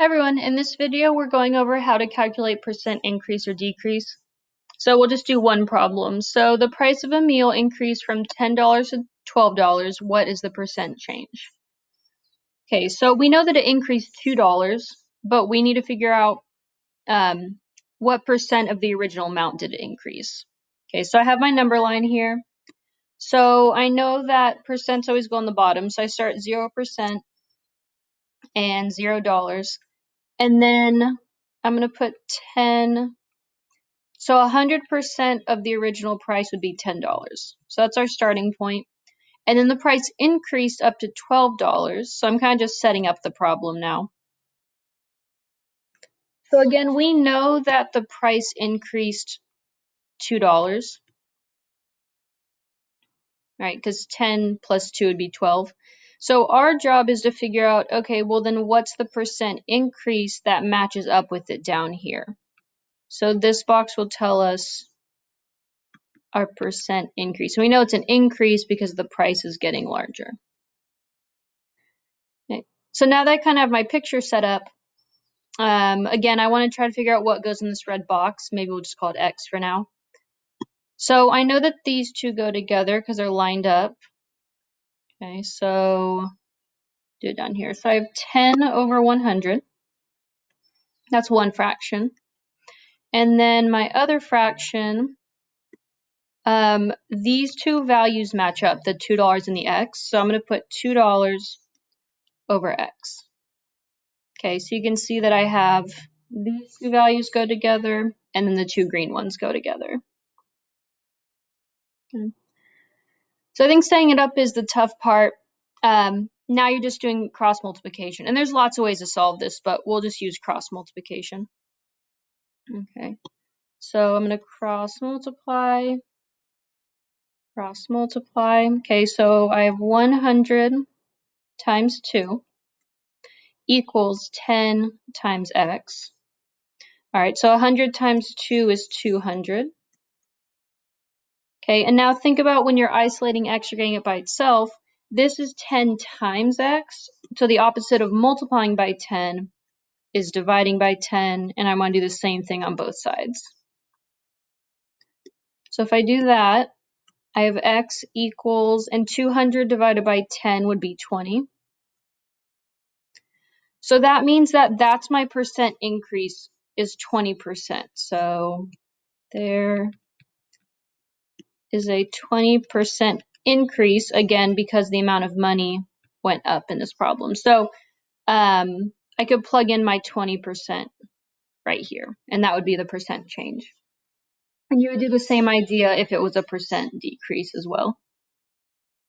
Hi everyone, in this video we're going over how to calculate percent increase or decrease. So we'll just do one problem. So the price of a meal increased from $10 to $12. What is the percent change? Okay, so we know that it increased $2, but we need to figure out what percent of the original amount did it increase. Okay, so I have my number line here. So I know that percents always go on the bottom, so I start 0% and $0. And then I'm going to put 10. So 100% of the original price would be $10. So that's our starting point. And then the price increased up to $12. So I'm kind of just setting up the problem now. So again, we know that the price increased $2, right? Because 10 plus 2 would be 12. So our job is to figure out, okay, well then what's the percent increase that matches up with it down here? So this box will tell us our percent increase. We know it's an increase because the price is getting larger. Okay. So now that I kind of have my picture set up, again, I want to try to figure out what goes in this red box. Maybe we'll just call it X for now. So I know that these two go together because they're lined up. Okay, so do it down here. So I have 10 over 100. That's one fraction. And then my other fraction, these two values match up, the $2 and the X. So I'm going to put $2 over X. Okay, so you can see that I have these two values go together, and then the two green ones go together. Okay. So I think setting it up is the tough part. Now you're just doing cross multiplication, and there's lots of ways to solve this, but we'll just use cross multiplication. Okay, so I'm going to cross multiply. Okay, so I have 100 times 2 equals 10 times X. All right, so 100 times 2 is 200. Okay, and now think about when you're isolating X, you're getting it by itself. This is 10 times X. So the opposite of multiplying by 10 is dividing by 10, and I want to do the same thing on both sides. So if I do that, I have X equals, and 200 divided by 10 would be 20. So that means that that's my percent increase is 20%. So there is a 20% increase, again, because the amount of money went up in this problem. So I could plug in my 20% right here, and that would be the percent change. And you would do the same idea if it was a percent decrease as well.